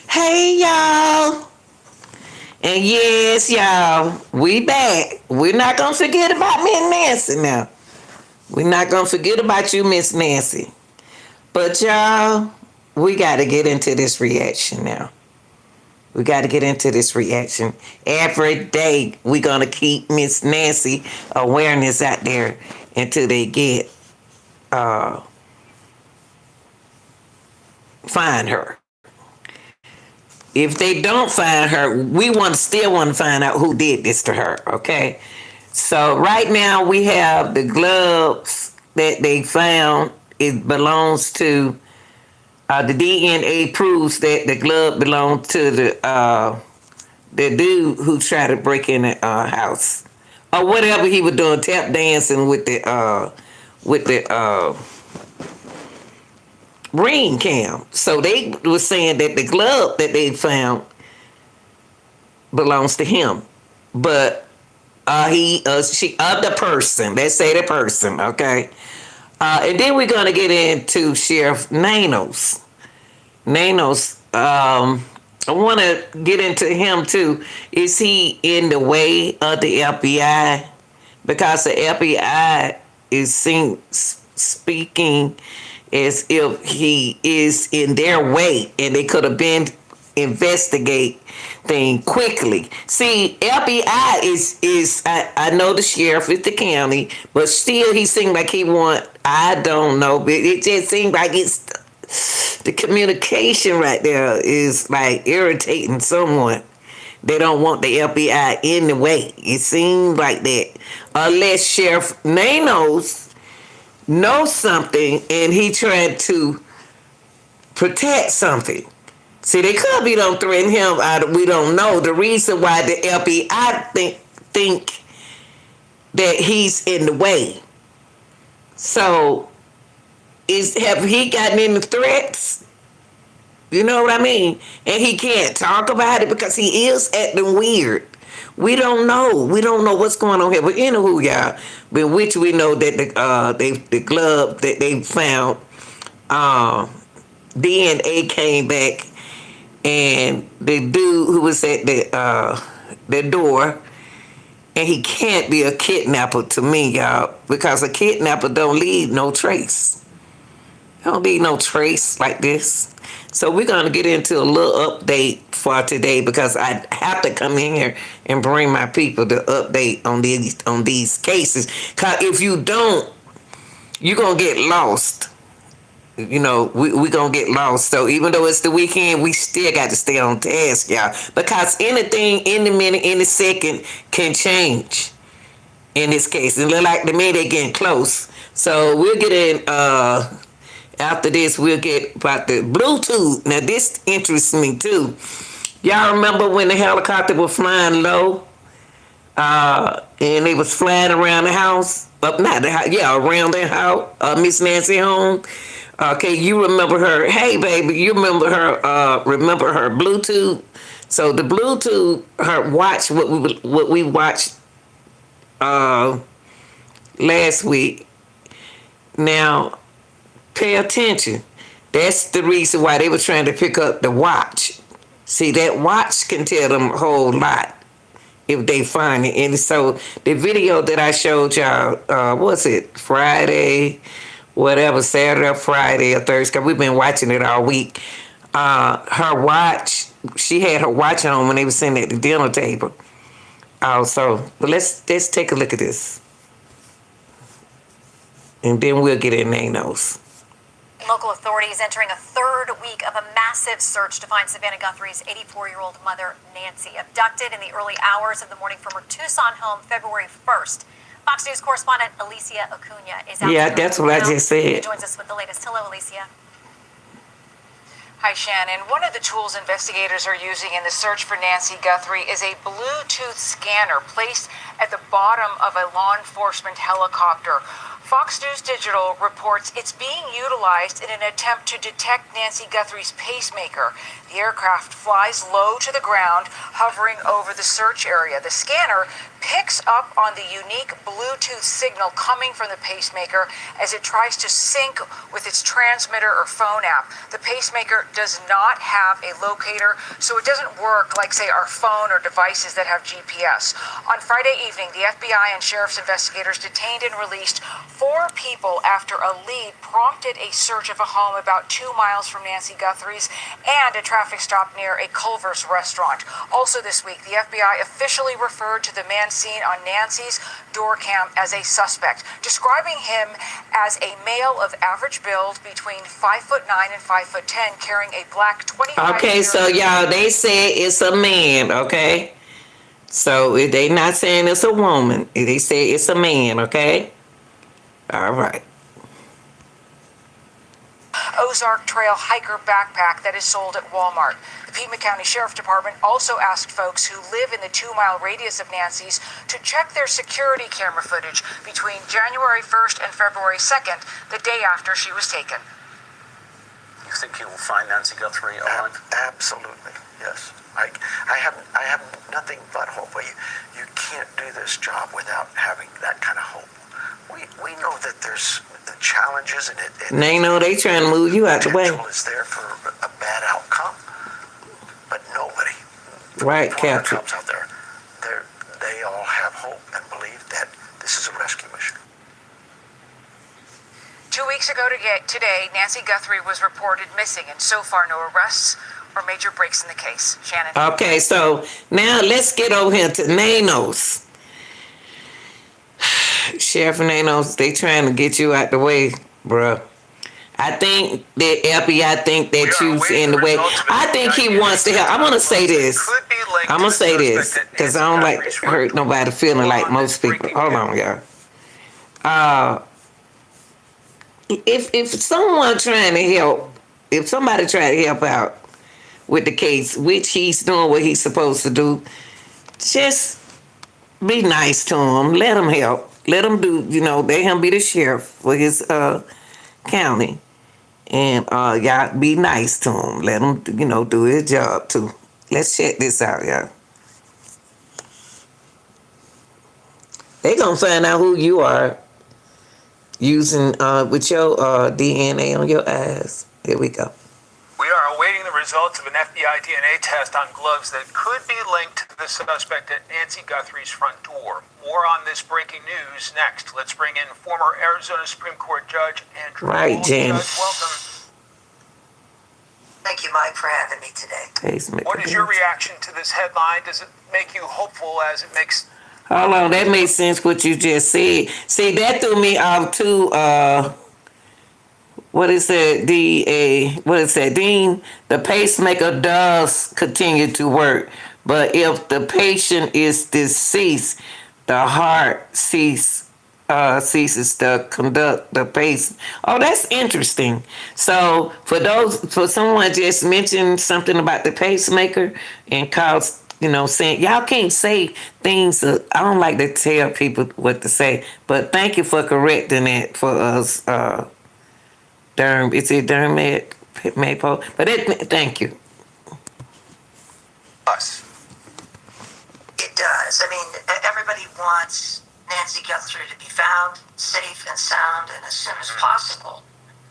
Hey y'all. And yes, y'all, we back. We're not gonna forget about Miss Nancy now. We're not gonna forget about you, Miss Nancy. But y'all, we gotta get into this reaction now. We gotta get into this reaction. Every day we're gonna keep Miss Nancy awareness out there until they get find her. If they don't find her, we still want to find out who did this to her, okay? So right now we have the gloves that they found. It belongs to the DNA proves that the glove belonged to the dude who tried to break in the house or whatever he was doing, tap dancing with the ring cam. So they were saying that the glove that they found belongs to him, but she, the person. Let's say the person, okay. And then we're gonna get into Sheriff Nanos. Nanos, I want to get into him too. Is he in the way of the FBI? Because the FBI is seen speaking as if he is in their way, and they could have been investigate thing quickly. See, FBI is I know the sheriff is the county, but still he seemed like he want. I don't know, but it just seemed like it's the communication right there is like irritating someone. They don't want the FBI in the way. It seems like that. Unless Sheriff Nanos knows something and he trying to protect something. See, they could be don't threaten him. We don't know the reason why the FBI think that he's in the way. So, have he gotten any threats? You know what I mean? And he can't talk about it because he is acting weird. We don't know. We don't know what's going on here. But anywho, y'all, but which we know that the glove that they found, DNA came back, and the dude who was at the door, and he can't be a kidnapper to me, y'all, because a kidnapper don't leave no trace. Don't leave no trace like this. So we're gonna get into a little update for today because I have to come in here and bring my people to update on these cases. Cause if you don't, you're gonna get lost. You know, we gonna get lost. So even though it's the weekend, we still got to stay on task, y'all. Because anything, any minute, any second can change in this case. And look like the minute they getting close. So we'll get in after this, we'll get about the Bluetooth. Now, this interests me too. Y'all remember when the helicopter was flying low? And they was flying around the house? Not the house, yeah, around the house, Miss Nancy home. Okay, you remember her? Hey, baby, you remember her? Remember her Bluetooth? So the Bluetooth, her watch, what we watched last week. Now, pay attention. That's the reason why they were trying to pick up the watch. See, that watch can tell them a whole lot if they find it. And so the video that I showed y'all, what's it, Friday, whatever, Saturday or Friday or Thursday, we've been watching it all week. Her watch, she had her watch on when they were sitting at the dinner table. Also, but let's take a look at this. And then we'll get in Nanos. Local authorities entering a third week of a massive search to find Savannah Guthrie's 84-year-old mother, Nancy, abducted in the early hours of the morning from her Tucson home February 1st. Fox News correspondent Alicia Acuna is out. Yeah, that's what I just said. She joins us with the latest. Hello, Alicia. Hi, Shannon. One of the tools investigators are using in the search for Nancy Guthrie is a Bluetooth scanner placed at the bottom of a law enforcement helicopter. Fox News Digital reports it's being utilized in an attempt to detect Nancy Guthrie's pacemaker. The aircraft flies low to the ground, hovering over the search area. The scanner picks up on the unique Bluetooth signal coming from the pacemaker as it tries to sync with its transmitter or phone app. The pacemaker does not have a locator, so it doesn't work like, say, our phone or devices that have GPS. On Friday evening, the FBI and sheriff's investigators detained and released 4 people after a lead prompted a search of a home about 2 miles from Nancy Guthrie's and a traffic stop near a Culver's restaurant. Also this week, the FBI officially referred to the man seen on Nancy's door cam as a suspect, describing him as a male of average build between 5'9" and 5'10", carrying a black 25. Okay, so y'all, they say it's a man, okay? So they not saying it's a woman. They say it's a man, okay? All right. Ozark Trail hiker backpack that is sold at Walmart. The Pima County Sheriff Department also asked folks who live in the 2-mile radius of Nancy's to check their security camera footage between January 1st and February 2nd, the day after she was taken. You think you will find Nancy Guthrie alive? Absolutely, yes. I have nothing but hope. You can't do this job without having that kind of hope. We know that there's the challenges in it. And they know they trying to move you out the way. Potential is there for a bad outcome, but nobody. Right, Captain. Cops out there, they all have hope and believe that this is a rescue mission. 2 weeks ago today, Nancy Guthrie was reported missing, and so far no arrests or major breaks in the case. Shannon. Okay, so now let's get over here to Nanos. Sheriff Nanos, they trying to get you out the way, bruh. I think that FBI think that you's in the way. I think he wants to help. I'm gonna say this. I'm gonna say this because I don't like to hurt nobody feeling like most people. Hold on, y'all. If someone trying to help, if somebody trying to help out with the case, which he's doing what he's supposed to do, just be nice to him. Let him help. Let him do, let him be the sheriff for his county. And y'all be nice to him. Let him, do his job too. Let's check this out, y'all. They gonna find out who you are using with your DNA on your eyes. Here we go. We are awaiting the results of an FBI DNA test on gloves that could be linked to the suspect at Nancy Guthrie's front door. More on this breaking news next. Let's bring in former Arizona Supreme Court Judge Andrew. Right, Jen. Judge, welcome. Thank you, Mike, for having me today. What is your reaction to this headline? Does it make you hopeful as it makes... Hold on, that makes sense what you just said. See, that threw me off too, what is that, Dean? The pacemaker does continue to work, but if the patient is deceased, the heart ceases to conduct the pace. Oh, that's interesting. So for someone just mentioned something about the pacemaker and caused, saying, y'all can't say things. I don't like to tell people what to say, but thank you for correcting it for us. Is it Dermot Maple? But thank you. Us. It does. I mean, everybody wants Nancy Guthrie to be found safe and sound and as soon as possible.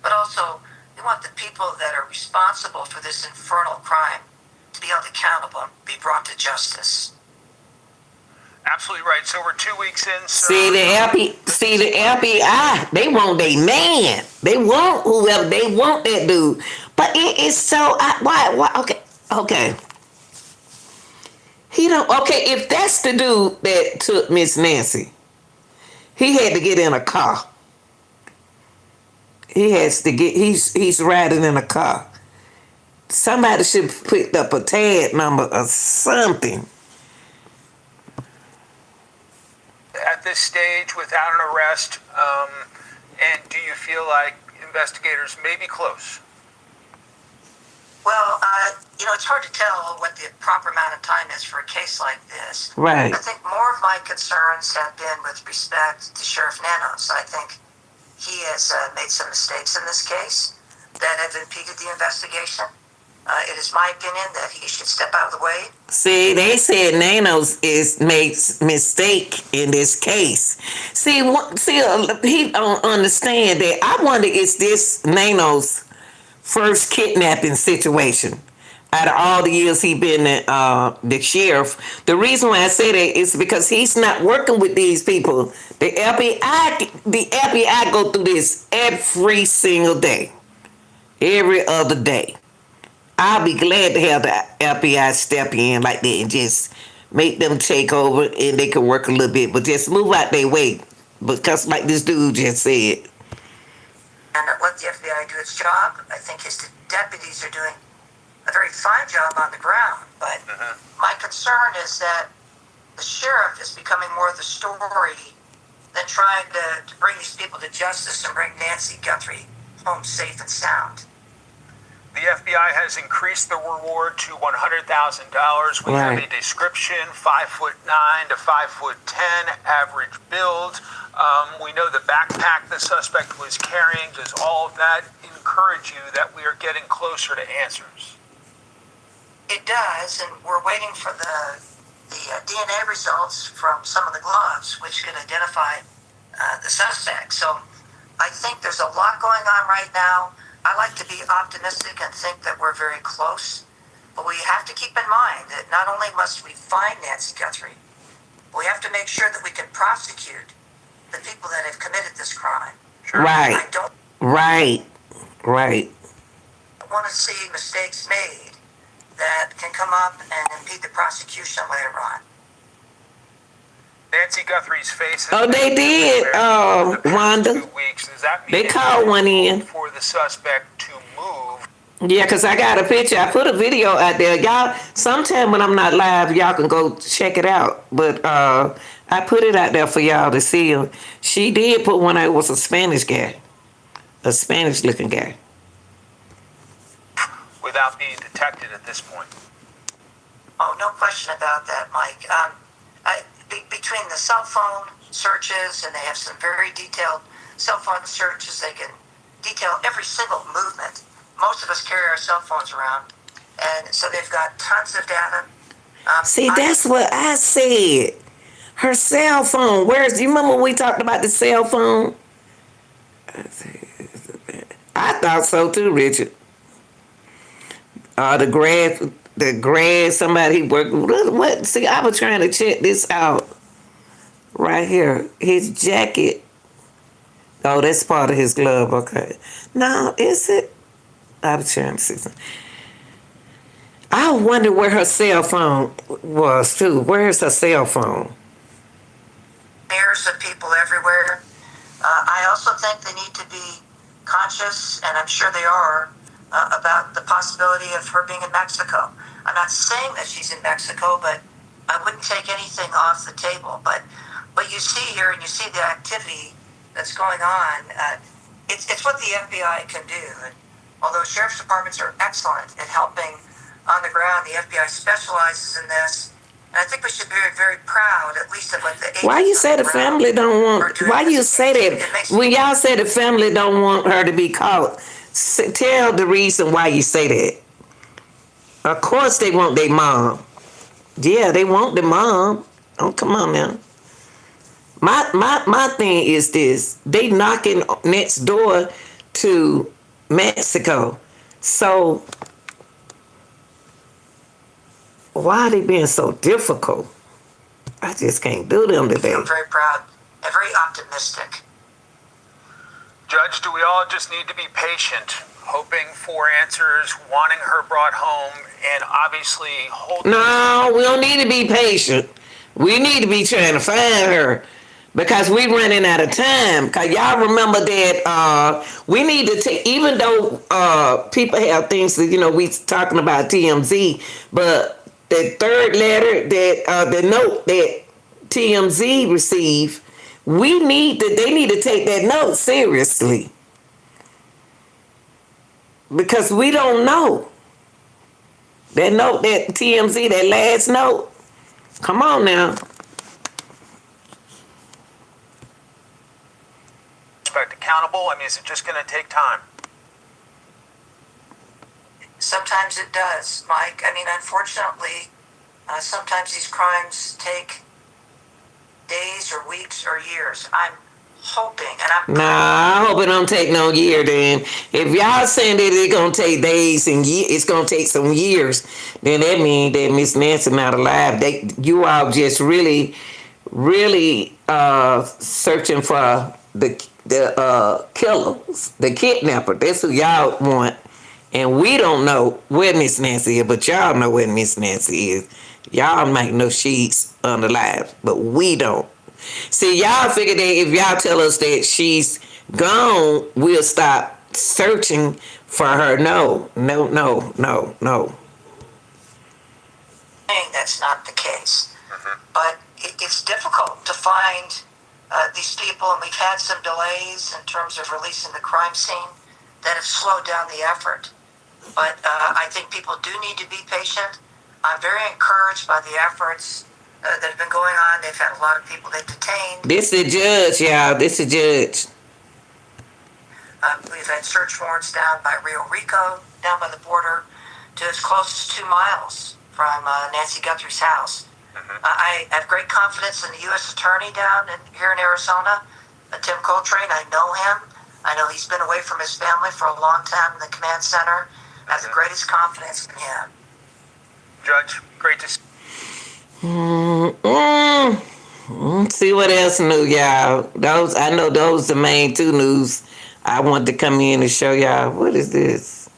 But also, we want the people that are responsible for this infernal crime to be held accountable and be brought to justice. Absolutely right. So we're 2 weeks in. So See the FBI, they want their man. They want whoever. They want that dude. But it is so. Why? Okay. He don't. Okay, if that's the dude that took Miss Nancy, he had to get in a car. He has to get. He's riding in a car. Somebody should put up a tag number or something. At this stage, without an arrest, and do you feel like investigators may be close? Well, it's hard to tell what the proper amount of time is for a case like this. Right. I think more of my concerns have been with respect to Sheriff Nanos. I think he has made some mistakes in this case that have impeded the investigation. It is my opinion that he should step out of the way. See, they said Nanos makes mistake in this case. See, he don't understand that. I wonder, is this Nanos' first kidnapping situation out of all the years he been the sheriff? The reason why I say that is because he's not working with these people. The FBI go through this every single day, every other day. I'll be glad to have the FBI step in like that and just make them take over and they can work a little bit, but just move out their way. Because like this dude just said. And let the FBI do its job. I think his deputies are doing a very fine job on the ground. But my concern is that the sheriff is becoming more the story than trying to bring these people to justice and bring Nancy Guthrie home safe and sound. The FBI has increased the reward to $100,000. We have a description: 5'9" to 5'10", average build. We know the backpack the suspect was carrying. Does all of that encourage you that we are getting closer to answers? It does, and we're waiting for the DNA results from some of the gloves, which could identify the suspect. So I think there's a lot going on right now. I like to be optimistic and think that we're very close, but we have to keep in mind that not only must we find Nancy Guthrie, but we have to make sure that we can prosecute the people that have committed this crime. Right. I don't Right. want to see mistakes made that can come up and impede the prosecution later on. Nancy Guthrie's face. Oh, they did, Wanda. 2 weeks. Does that mean They called one in. for the suspect to move? Yeah, because I got a picture. I put a video out there. Y'all, sometime when I'm not live, y'all can go check it out. But I put it out there for y'all to see. She did put one out. It was a Spanish guy. A Spanish-looking guy. Without being detected at this point. Oh, no question about that, Mike. Between the cell phone searches, and they have some very detailed cell phone searches, they can detail every single movement. Most of us carry our cell phones around, and so they've got tons of data. See, that's what I said. Her cell phone. Do you remember when we talked about the cell phone? I thought so too, Richard. The grad, somebody he worked with. What? See, I was trying to check this out. Right here. His jacket. Oh, that's part of his glove. Okay. No, is it? I was trying to see something. I wonder where her cell phone was, too. Where's her cell phone? There's of people everywhere. I also think they need to be conscious, and I'm sure they are, about the possibility of her being in Mexico. I'm not saying that she's in Mexico, but I wouldn't take anything off the table. But what you see here, and you see the activity that's going on, it's what the FBI can do. And although sheriff's departments are excellent at helping on the ground, the FBI specializes in this. And I think we should be very, very proud, at least of what the agents. Why you say the family don't want? Why you say that? When y'all say the family don't want her to be caught, tell the reason why you say that. Of course they want their mom. Yeah, they want the mom. Oh, come on now. My thing is this. They knocking next door to Mexico. So why are they being so difficult? I just can't do them today. I'm very proud and very optimistic. Judge, do we all just need to be patient, hoping for answers, wanting her brought home, and obviously holding... No, we don't need to be patient. We need to be trying to find her because we're running out of time. Because y'all remember that we need to take, even though people have things that, we talking about TMZ, but the third letter that, the note that TMZ received, they need to take that note seriously. Because we don't know. That note, that TMZ, that last note, come on now. Accountable inevitable? I mean, is it just going to take time? Sometimes it does, Mike. I mean, unfortunately, sometimes these crimes take days or weeks or years. I'm hoping, and I'm Nah, I hope it don't take no year then. If y'all saying that it's gonna take days and it's gonna take some years, then that means that Miss Nancy not alive. You all just really, really searching for the killers, the kidnapper. That's who y'all want. And we don't know where Miss Nancy is, but y'all know where Miss Nancy is. Y'all might know she's unalive, but we don't. See, y'all figure that if y'all tell us that she's gone, we'll stop searching for her. No, no, no, no, no. saying that's not the case. But it's difficult to find these people, and we've had some delays in terms of releasing the crime scene that have slowed down the effort. But I think people do need to be patient. I'm very encouraged by the efforts that have been going on. They've had a lot of people they've detained. This the judge, y'all. This the judge. We've had search warrants down by Rio Rico, down by the border, to as close as 2 miles from Nancy Guthrie's house. I have great confidence in the U.S. Attorney here in Arizona, Tim Coltrane. I know him. I know he's been away from his family for a long time in the command center. I have the greatest confidence in him. Judge, great to see. See what else new, y'all. I know those the main two news I want to come in and show y'all. What is this?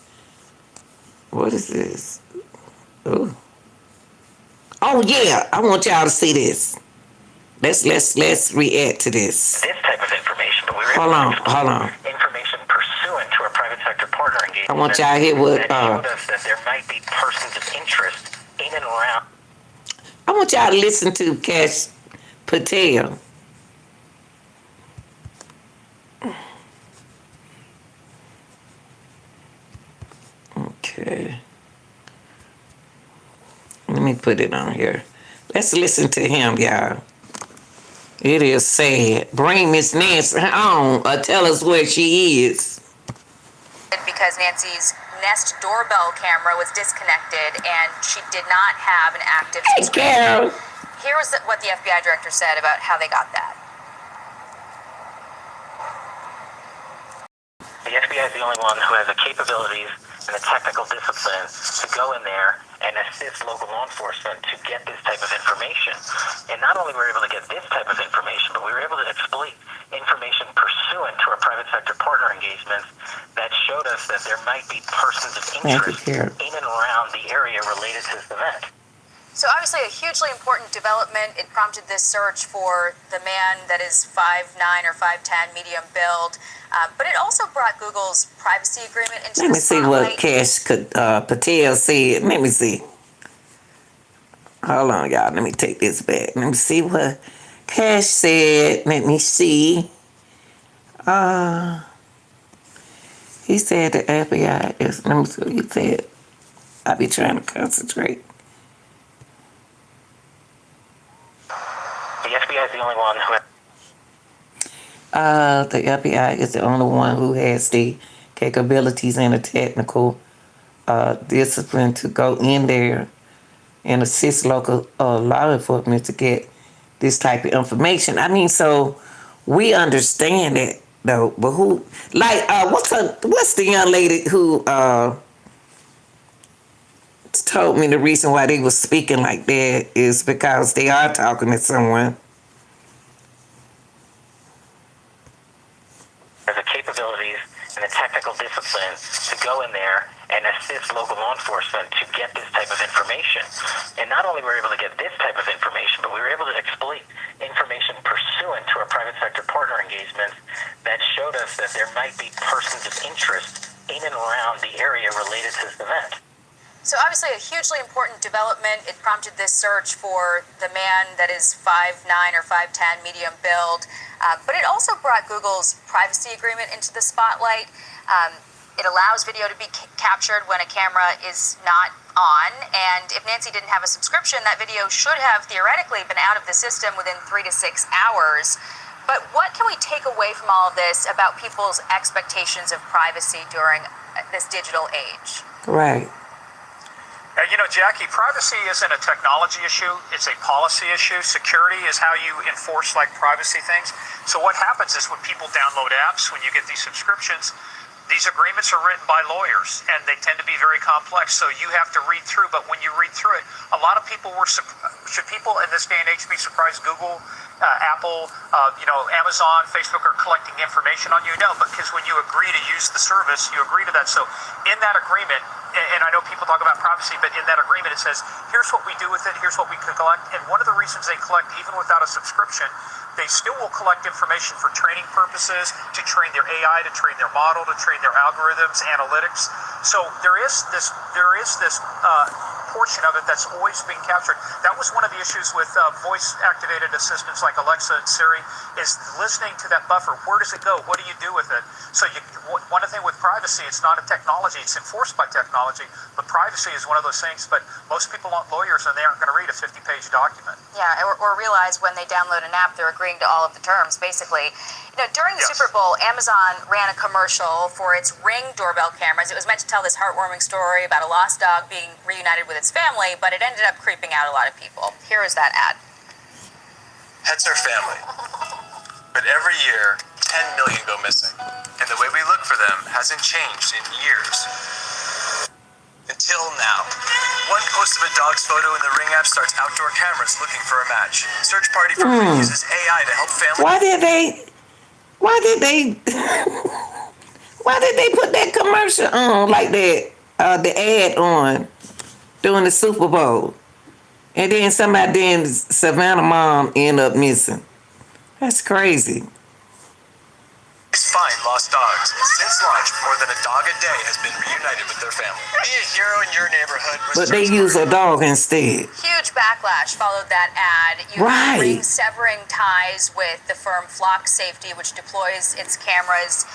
What is this? Ooh. Oh yeah, I want y'all to see this. Let's react to this. This type of information, but we were Hold on. information pursuant to a private sector partner engagement. I want y'all to hear what that showed us that there might be persons of interest in and around. I want y'all to listen to Cash Patel. Okay. Let me put it on here. Let's listen to him, y'all. It is sad. Bring Miss Nancy on or tell us where she is. Because Nancy's Nest doorbell camera was disconnected and she did not have an active Hey, Carol. Here was what the FBI director said about how they got that. The FBI is the only one who has the capabilities and the technical discipline to go in there and assist local law enforcement to get this type of information. And not only were we able to get this type of information, but we were able to exploit information pursuant to our private sector partner engagements that showed us that there might be persons of interest in and around the area related to this event. So obviously a hugely important development. It prompted this search for the man that is 5'9" or 5'10", medium build. But it also brought Google's privacy agreement into Let the me see spotlight. what Cash Patel said. Let me see. Hold on, y'all. Let me take this back. Let me see what Cash said. Let me see. He said the FBI is. Let me see what he said. I be trying to concentrate. The FBI is the only one who has The FBI is the only one who has the capabilities and the technical discipline to go in there and assist local law enforcement to get this type of information. I mean, so we understand it though, but who, like, what's the young lady who told me the reason why they was speaking like that is because they are talking to someone. the capabilities and the technical discipline to go in there and assist local law enforcement to get this type of information. And not only were we able to get this type of information, but we were able to exploit information pursuant to our private sector partner engagements that showed us that there might be persons of interest in and around the area related to this event. So obviously a hugely important development. It prompted this search for the man that is 5'9" or 5'10", medium build. But it also brought Google's privacy agreement into the spotlight. It allows video to be captured when a camera is not on. And if Nancy didn't have a subscription, that video should have theoretically been out of the system within 3 to 6 hours. But what can we take away from all of this about people's expectations of privacy during this digital age? Right. You know, Jackie, privacy isn't a technology issue. It's a policy issue. Security is how you enforce, like, privacy things. So what happens is when people download apps, when you get these subscriptions, these agreements are written by lawyers, and they tend to be very complex. So you have to read through. But when you read through it, a lot of people should people in this day and age be surprised Google, Apple, Amazon, Facebook are collecting information on you? No, because when you agree to use the service, you agree to that. So in that agreement, and I know people talk about privacy, but in that agreement it says, here's what we do with it, here's what we can collect. And one of the reasons they collect, even without a subscription, they still will collect information for training purposes, to train their AI, to train their model, to train their algorithms, analytics. So there is this portion of it that's always being captured. That was one of the issues with voice-activated assistants like Alexa and Siri, is listening to that buffer. Where does it go? What do you do with it? So one thing with privacy, it's not a technology. It's enforced by technology, but privacy is one of those things. But most people aren't lawyers, and they aren't going to read a 50-page document. Yeah, or realize when they download an app, they're agreeing to all of the terms, basically. You know, during the Yes. Super Bowl, Amazon ran a commercial for its Ring doorbell cameras. It was meant to tell this heartwarming story about a lost dog being reunited with its family, but it ended up creeping out a lot of people. Here is that ad. Pets are family. But every year, 10 million go missing. And the way we look for them hasn't changed in years. Until now. One post of a dog's photo in the Ring app starts outdoor cameras looking for a match. Search Party for Ring uses AI to help families. Why did they put that commercial on like that? The ad on during the Super Bowl, and then Savannah mom end up missing. That's crazy. Find lost dogs. Since launch, more than a dog a day has been reunited with their family. Be a hero in your neighborhood. But they use a dog instead. Huge backlash followed that ad. You Right. have Ring severing ties with the firm Flock Safety, which deploys its cameras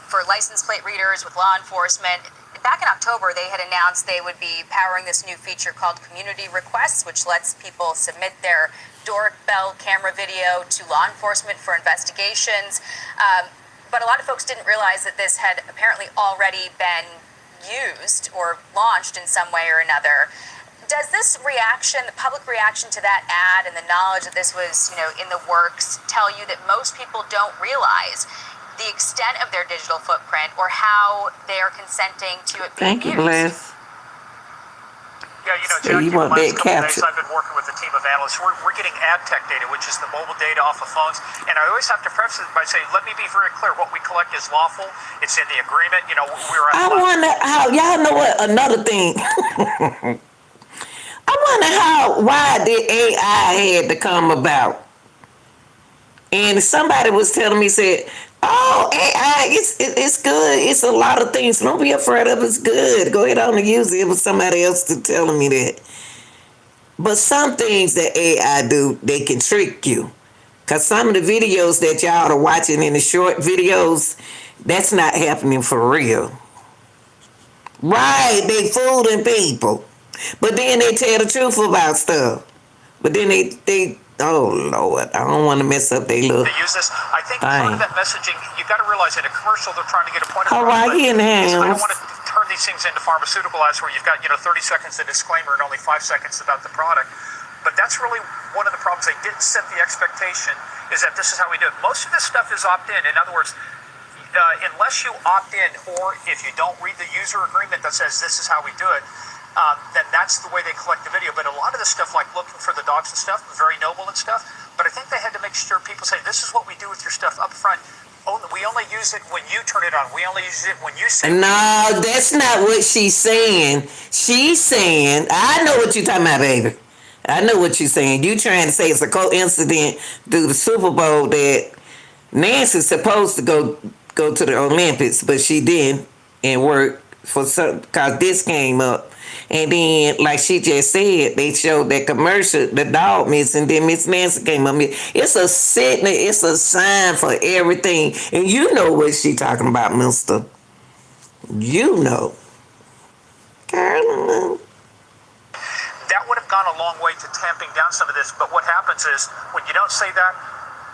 for license plate readers with law enforcement. Back in October, they had announced they would be powering this new feature called Community Requests, which lets people submit their doorbell camera video to law enforcement for investigations. But a lot of folks didn't realize that this had apparently already been used or launched in some way or another. Does this reaction, the public reaction to that ad and the knowledge that this was, in the works, tell you that most people don't realize the extent of their digital footprint or how they are consenting to it being Thank you, used? Bless. Yeah, So Jackie, you the want last that couple of days captured. I've been working with a team of analysts. We're getting ad tech data, which is the mobile data off of phones. And I always have to preface it by saying, let me be very clear. What we collect is lawful. It's in the agreement. We're I wonder how, y'all know what, another thing. I wonder why the AI had to come about. And somebody was telling me, said, oh, AI, it's good. It's a lot of things. Don't be afraid of it. It's good. Go ahead on and use it. It was somebody else to telling me that. But some things that AI do, they can trick you. Because some of the videos that y'all are watching in the short videos, that's not happening for real. Right, they fooling people. But then they tell the truth about stuff. But then they oh Lord, I don't want to mess up their look. They use this. I think part of that messaging, you got to realize in a commercial they're trying to get a point across. All right, he in the I don't house. want to turn these things into pharmaceutical ads where you've got 30 seconds of disclaimer and only 5 seconds about the product. But that's really one of the problems. They didn't set the expectation is that this is how we do it. Most of this stuff is opt-in. In other words, unless you opt in or if you don't read the user agreement that says this is how we do it, then that's the way they collect the video. But a lot of the stuff, like looking for the dogs and stuff, very noble and stuff. But I think they had to make sure people say, this is what we do with your stuff up front. We only use it when you turn it on. We only use it when you say. No, that's not what she's saying. She's saying, I know what you're talking about, baby. I know what you're saying. You trying to say it's a coincidence through the Super Bowl that Nancy's supposed to go to the Olympics, but she didn't and work for some, because this came up. And then, like she just said, they showed that commercial, the dog missing, then Miss Nancy came up. It's a signal, it's a sign for everything. And you know what she talking about, mister. You know. Carolyn. That would have gone a long way to tamping down some of this. But what happens is, when you don't say that,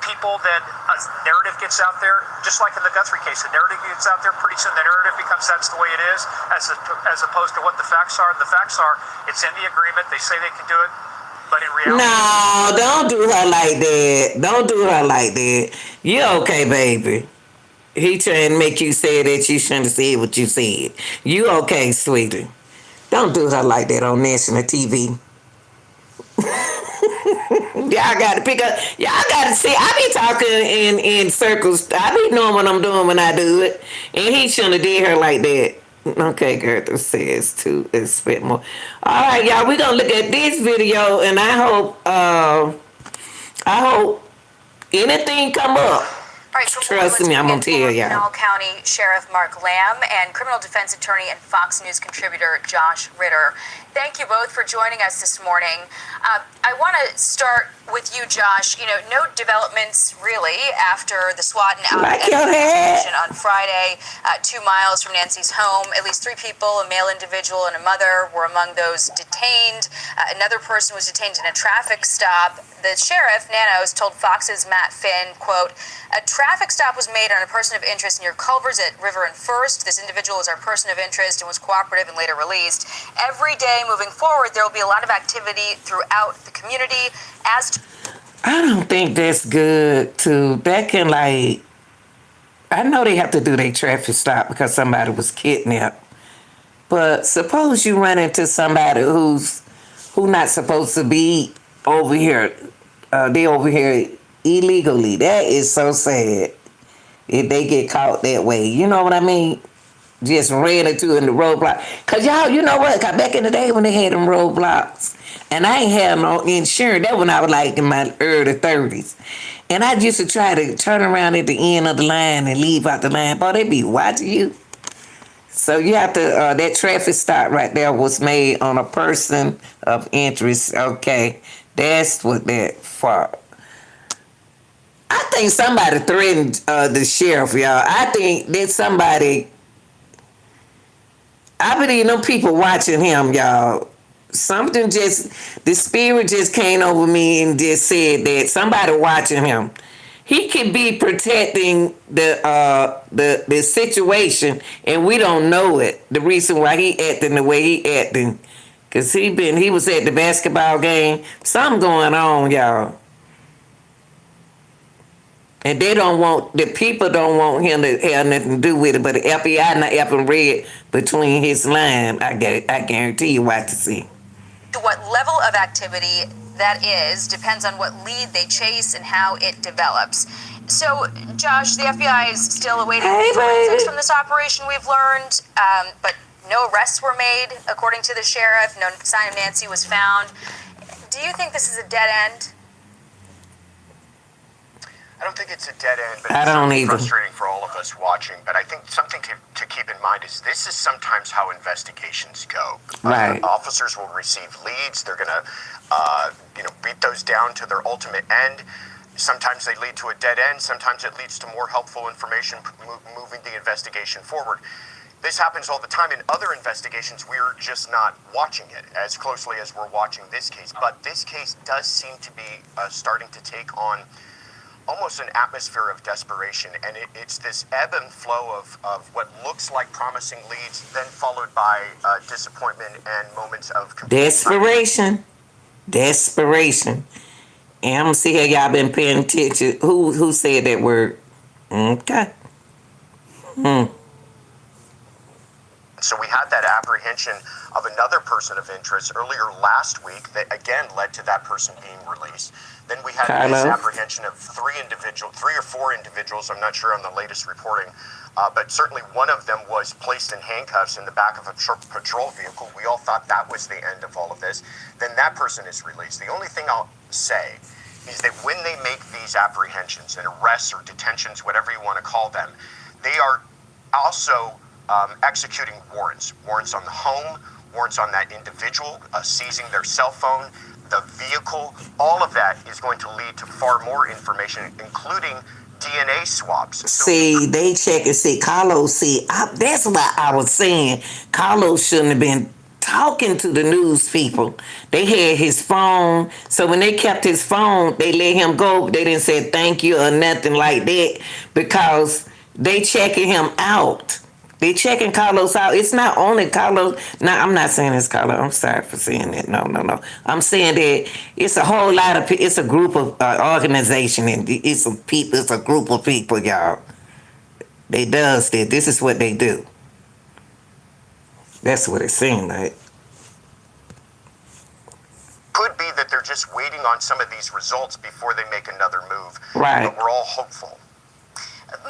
people, then a narrative gets out there, just like in the Guthrie case, the narrative gets out there, pretty soon the narrative becomes that's the way it is, as opposed to what the facts are. The facts are, it's in the agreement, they say they can do it, but in reality... No, don't do her like that. Don't do her like that. You okay, baby. He trying to make you say that you shouldn't have said what you said. You okay, sweetie. Don't do her like that on national TV. Y'all got to pick up. Y'all got to see. I be talking in circles. I be knowing what I'm doing when I do it. And he shouldn't have did her like that. Okay, Guthrie says to expect more. All right, y'all. We gonna look at this video, and I hope anything come up. All right, so Trust me, I'm gonna tell y'all. Pinal County Sheriff Mark Lamb and criminal defense attorney and Fox News contributor Josh Ritter. Thank you both for joining us this morning. I want to start with you, Josh. You know, no developments really after the SWAT and operation on Friday, 2 miles from Nancy's home. At least 3 people, a male individual and a mother, were among those detained. Another person was detained in a traffic stop. The sheriff, Nanos, told Fox's Matt Finn, quote, "A traffic stop was made on a person of interest near Culver's at River and First. This individual was our person of interest and was cooperative and later released. Every day moving forward, there will be a lot of activity throughout the community as..." I don't think that's good that can I know they have to do their traffic stop because somebody was kidnapped. But suppose you run into somebody who not supposed to be over here. They over here illegally. That is so sad if they get caught that way. You know what I mean? Just ran into in the roadblock. Cause y'all, you know what? Cause back in the day when they had them roadblocks, and I ain't had no insurance. That when I was in my early 30s. And I used to try to turn around at the end of the line and leave out the line. Boy, they be watching you. So you have to, that traffic stop right there was made on a person of interest. Okay, that's what that for. I think somebody threatened the sheriff, y'all. I think that somebody, I believe them people watching him, y'all. Something the spirit just came over me and just said that somebody watching him. He could be protecting the situation, and we don't know it. The reason why he acting the way he acting, cause he was at the basketball game. Something going on, y'all. And the people don't want him to have nothing to do with it, but the FBI not even read between his lines. I guarantee you what to see. What level of activity that is depends on what lead they chase and how it develops. So, Josh, the FBI is still awaiting forensics from this operation, we've learned, but no arrests were made, according to the sheriff. No sign of Nancy was found. Do you think this is a dead end? I don't think it's a dead end, but I don't either. Frustrating for all of us watching. But I think something to keep in mind is this is sometimes how investigations go. Right. Officers will receive leads. They're going to, beat those down to their ultimate end. Sometimes they lead to a dead end. Sometimes it leads to more helpful information moving the investigation forward. This happens all the time in other investigations. We're just not watching it as closely as we're watching this case. But this case does seem to be starting to take on almost an atmosphere of desperation, and it's this ebb and flow of what looks like promising leads, then followed by disappointment and moments of desperation. And I'm gonna see how y'all been paying attention. Who said that word? Okay. So we had that apprehension of another person of interest earlier last week that again led to that person being released. Then we had this apprehension of 3 or 4 individuals, I'm not sure on the latest reporting, but certainly one of them was placed in handcuffs in the back of a patrol vehicle. We all thought that was the end of all of this. Then that person is released. The only thing I'll say is that when they make these apprehensions and arrests or detentions, whatever you want to call them, they are also executing warrants on the home, warrants on that individual, seizing their cell phone, the vehicle. All of that is going to lead to far more information, including DNA swabs. So they check and see. Carlos, that's what I was saying. Carlos shouldn't have been talking to the news people. They had his phone. So when they kept his phone, they let him go. They didn't say thank you or nothing like that because they checking him out. They checking Carlos out. It's not only Carlos. Now, I'm not saying it's Carlos. I'm sorry for saying that. No. I'm saying that it's a whole lot of it's a group of organization, and it's a people. It's a group of people, y'all. They does that. This is what they do. That's what it seemed like. Could be that they're just waiting on some of these results before they make another move. Right. But we're all hopeful.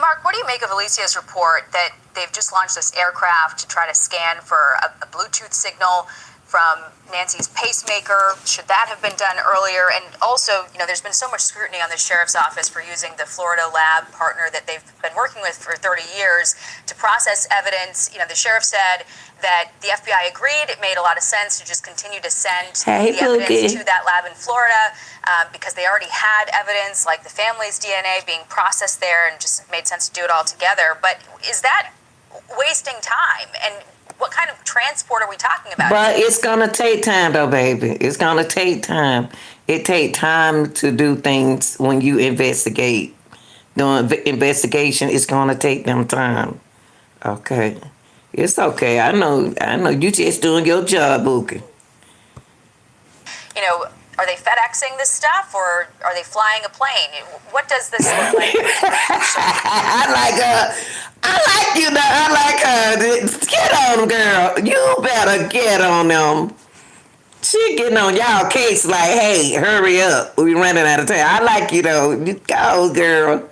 Mark, what do you make of Alicia's report that they've just launched this aircraft to try to scan for a Bluetooth signal from Nancy's pacemaker? Should that have been done earlier? And also, there's been so much scrutiny on the sheriff's office for using the Florida lab partner that they've been working with for 30 years to process evidence. The sheriff said that the FBI agreed it made a lot of sense to just continue to send the evidence to that lab in Florida because they already had evidence like the family's DNA being processed there and just made sense to do it all together. But is that wasting time? And what kind of transport are we talking about? But it's gonna take time, though, baby. It's gonna take time. It takes time to do things when you investigate. Doing investigation, it's gonna take them time. Okay, it's okay. I know. You just doing your job, Bookie. Are they FedExing this stuff or are they flying a plane? What does this look like? I like you. I like her. Get on them, girl. You better get on them. She getting on y'all case like, hey, hurry up. We running out of time. I like you though. You go, girl.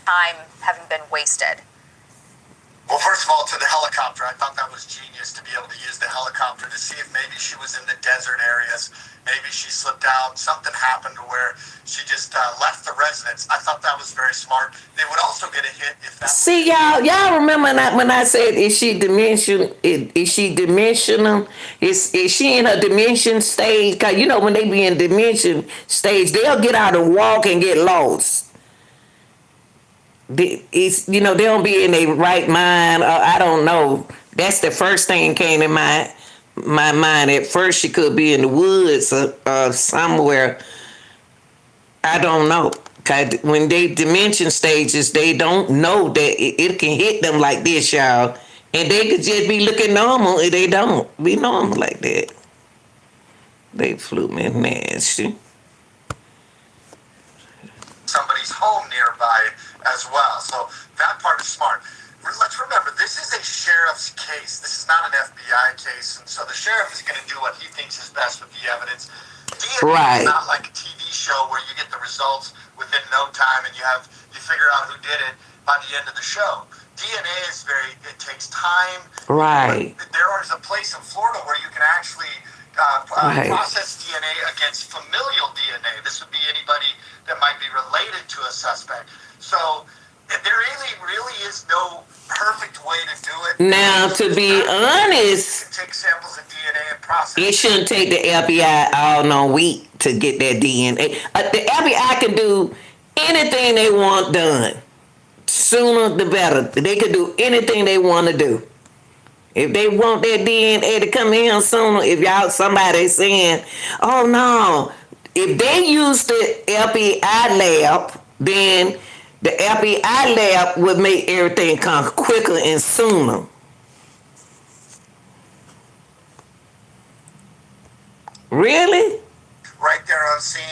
Time having been wasted. Well, first of all, to the helicopter, I thought that was genius to be able to use the helicopter to see if maybe she was in the desert areas. Maybe she slipped out. Something happened to where she just left the residence. I thought that was very smart. They would also get a hit if that. See, y'all remember when I said, is she dimension? Is she dimensional? Is she in her dimension stage? Cause when they be in dimension stage, they'll get out and walk and get lost. They don't be in their right mind. I don't know. That's the first thing came in my mind. At first, she could be in the woods or somewhere. I don't know. Cause when they dimension stages, they don't know that it can hit them like this, y'all. And they could just be looking normal, and they don't be normal like that. They flew me nasty. Somebody's home nearby as well. So that part is smart. Let's remember, this is a sheriff's case. This is not an FBI case. And so the sheriff is going to do what he thinks is best with the evidence. DNA is not like a TV show where you get the results within no time and you figure out who did it by the end of the show. DNA is it takes time. Right. But there is a place in Florida where you can actually process DNA against familial DNA. This would be anybody that might be related to a suspect. So there really is no perfect way to do it. Now, to be honest, take samples of DNA and process. It shouldn't take the FBI all no week to get that DNA. The FBI can do anything they want done. Sooner the better. They can do anything they want to do. If they want their DNA to come in sooner, if somebody saying, oh no, if they use the FBI lab, then the FBI lab would make everything come quicker and sooner. Really? Right there on scene.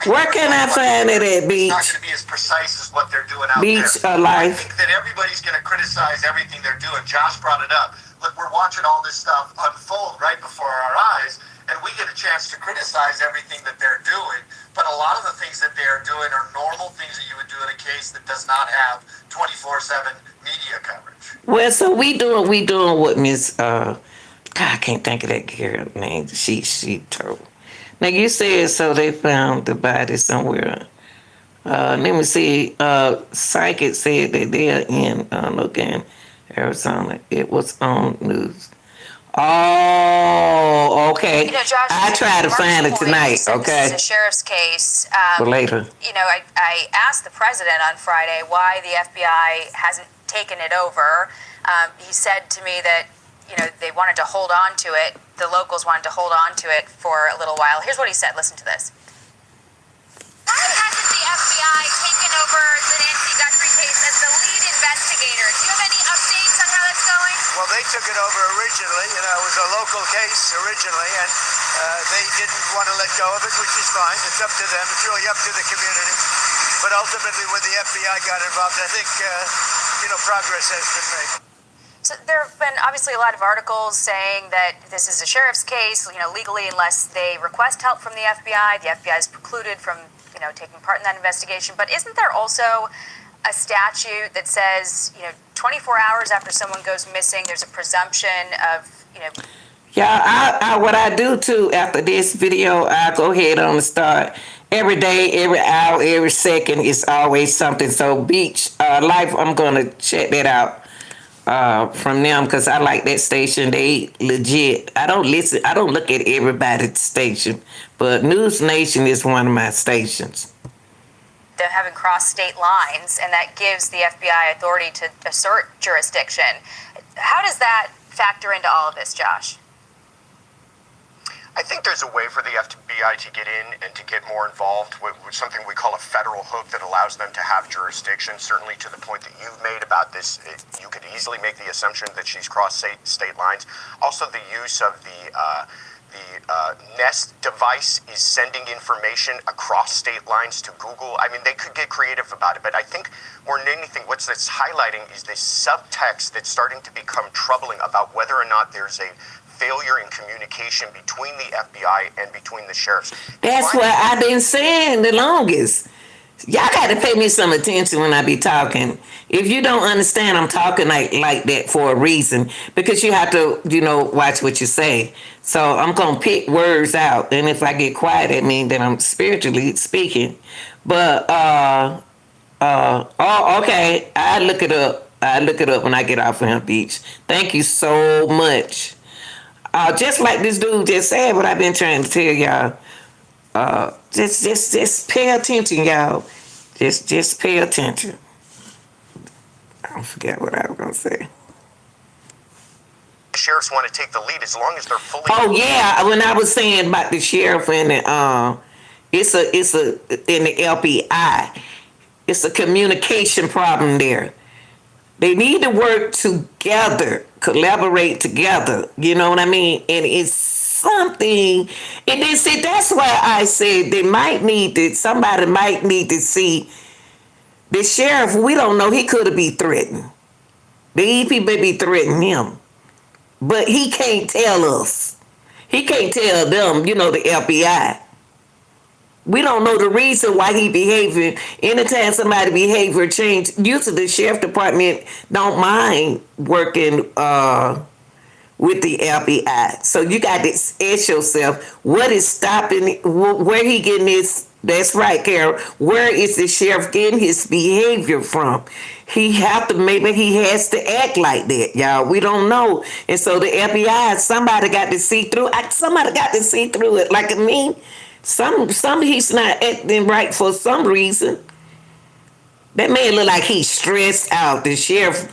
Where can I find it at, Beach? It's not going to be as precise as what they're doing out Beach there. Life. I think that everybody's going to criticize everything they're doing. Josh brought it up. Look, we're watching all this stuff unfold right before our eyes, and we get a chance to criticize everything that they're doing. But a lot of the things that they're doing are normal things that you would do in a case that does not have 24/7 media coverage. Well, so we doing what Miss God, I can't think of that girl name. She told. Now you said so they found the body somewhere. Let me see. Psychic said that they're in again, Arizona. It was on news. Oh, okay. Josh, I try to find it tonight. Okay. This is a sheriff's case. For later. I asked the president on Friday why the FBI hasn't taken it over. He said to me that they wanted to hold on to it. The locals wanted to hold on to it for a little while. Here's what he said. Listen to this. Why hasn't the FBI taken over the Nancy Guthrie case as the lead investigator? Do you have any updates on how that's going? Well, they took it over originally. It was a local case originally, and they didn't want to let go of it, which is fine. It's up to them. It's really up to the community. But ultimately, when the FBI got involved, I think, progress has been made. So there have been obviously a lot of articles saying that this is a sheriff's case, legally, unless they request help from the FBI is precluded from, taking part in that investigation. But isn't there also a statute that says, 24 hours after someone goes missing, there's a presumption of, Yeah, what I do too after this video, I go ahead on the start. Every day, every hour, every second is always something. So Beach Life, I'm gonna check that out from them because I like that station. They legit. I don't look at everybody's station, but News Nation is one of my stations. Them having crossed state lines, and that gives the FBI authority to assert jurisdiction. How does that factor into all of this, Josh? I think there's a way for the FBI to get in and to get more involved with something we call a federal hook that allows them to have jurisdiction, certainly to the point that you've made about this. You could easily make the assumption that she's crossed state lines. Also, the use of the Nest device is sending information across state lines to Google. I mean, they could get creative about it, but I think more than anything, what's that's highlighting is this subtext that's starting to become troubling about whether or not there's a failure in communication between the FBI and between the sheriffs. That's what I've been saying the longest. Y'all got to pay me some attention when I be talking. If you don't understand, I'm talking like that for a reason, because you have to, watch what you say. So I'm going to pick words out. And if I get quiet, that means that I'm spiritually speaking. But, okay. I look it up. When I get off of him, Beach. Thank you so much. Just like this dude just said, what I've been trying to tell y'all. Just pay attention, y'all. Just pay attention. I forget what I was gonna say. Sheriffs want to take the lead as long as they're fully. Oh yeah, when I was saying about the sheriff and the it's a in the LPI, it's a communication problem there. They need to work together, collaborate together. You know what I mean? And it's something. And then see, that's why I said somebody might need to see the sheriff. We don't know. He could be threatened. The EP may be threatening him, but he can't tell us. He can't tell them. The FBI. We don't know the reason why he behaving. Anytime somebody behavior change, usually the sheriff department don't mind working with the FBI. So you got to ask yourself, what is stopping? Where he getting this? That's right, Carol. Where is the sheriff getting his behavior from? Maybe he has to act like that, y'all. We don't know. And so the FBI, somebody got to see through. Somebody got to see through it. Like some he's not acting right for some reason. That man look like he's stressed out. The sheriff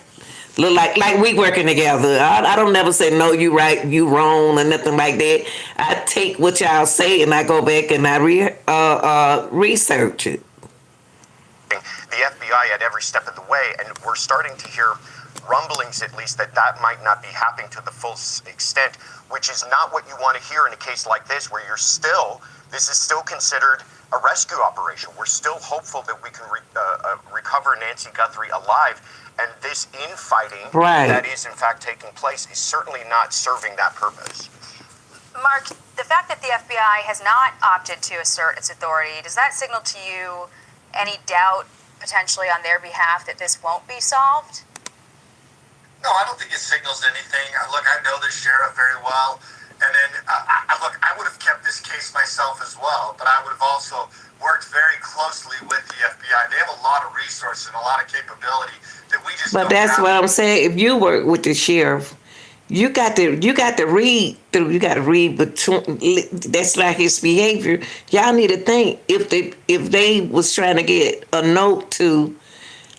look like we working together. I don't never say no, you right, you wrong, or nothing like that. I take what y'all say and I go back and I research it. The FBI at every step of the way, and we're starting to hear rumblings, at least, that might not be happening to the full extent, which is not what you want to hear in a case like this, where this is still considered a rescue operation. We're still hopeful that we can recover Nancy Guthrie alive, and this infighting that is in fact taking place is certainly not serving that purpose. Mark, the fact that the FBI has not opted to assert its authority, does that signal to you any doubt potentially on their behalf that this won't be solved? No, I don't think it signals anything. Look, I know the sheriff very well. And then, I would have kept this case myself as well, but I would have also worked very closely with the FBI. They have a lot of resources and a lot of capability that we just. But that's what I'm saying. If you work with the sheriff, you got to read through. You got to read between. That's like his behavior. Y'all need to think if they was trying to get a note to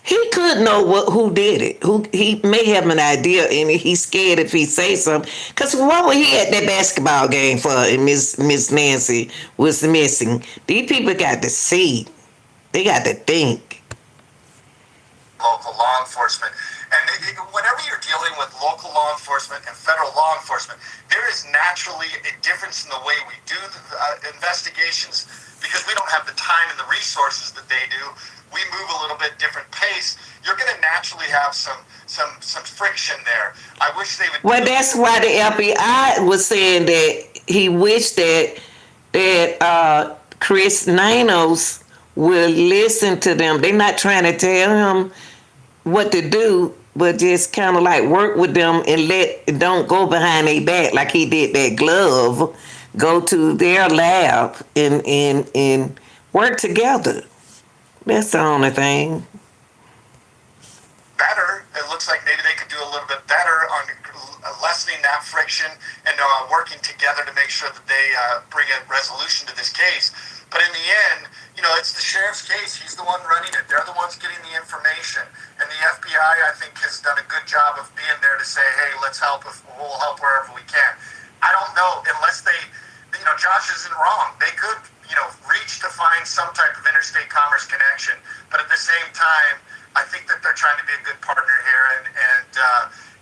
He could know who did it. Who he may have an idea, and he's scared if he say something. Cause what was he at that basketball game for? And Miss Nancy was missing. These people got to see. They got to think. Local law enforcement. And whenever you're dealing with local law enforcement and federal law enforcement, there is naturally a difference in the way we do the investigations because we don't have the time and the resources that they do. We move a little bit different pace. You're going to naturally have some friction there. I wish they would. Well, that's why the FBI was saying that he wished that Chris Nanos will listen to them. They're not trying to tell him what to do, but just kind of like work with them and don't go behind their back like he did that glove. Go to their lab and work together. That's the only thing. Better. It looks like maybe they could do a little bit better on lessening that friction and working together to make sure that they bring a resolution to this case. But in the end, it's the sheriff's case. He's the one running it. They're the ones getting the information. And the FBI, I think, has done a good job of being there to say, hey, let's help. We'll help wherever we can. I don't know, unless they, Josh isn't wrong. They could, reach to find some type of interstate commerce connection. But at the same time, I think that they're trying to be a good partner here. And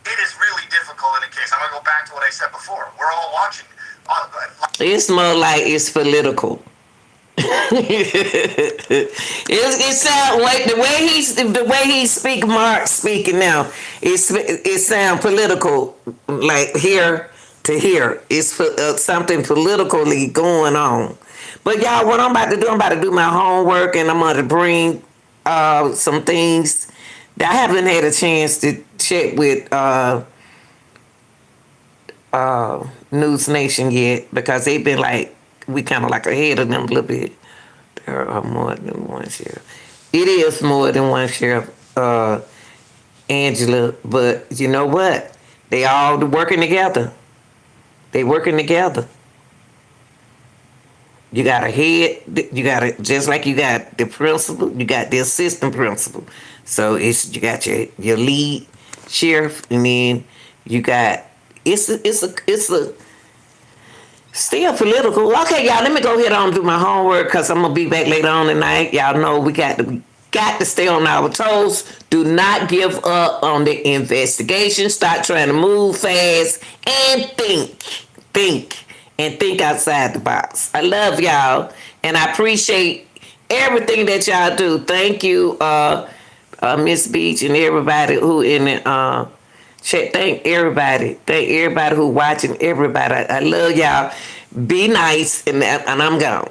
it is really difficult in a case. I'm going to go back to what I said before. We're all watching. It's more like it's political. It sound like the way he speak, Mark speaking now. It sound political, like here to here. It's something politically going on. But y'all, what I'm about to do my homework, and I'm going to bring some things that I haven't had a chance to check with News Nation yet, because they've been like, we kind of like ahead of them a little bit. There are more than one sheriff. It is more than one sheriff, Angela, but you know what? They all working together. They working together. You got a head, just like you got the principal, you got the assistant principal. So you got your lead sheriff, and then you got, it's a still political. Okay, y'all, let me go ahead on and do my homework, because I'm going to be back later on tonight. Y'all know we got to stay on our toes. Do not give up on the investigation. Start trying to move fast and think outside the box. I love y'all, and I appreciate everything that y'all do. Thank you, Miss Beach, and everybody who in the chat. Thank everybody who watching. Everybody, I love y'all. Be nice, and I'm gone.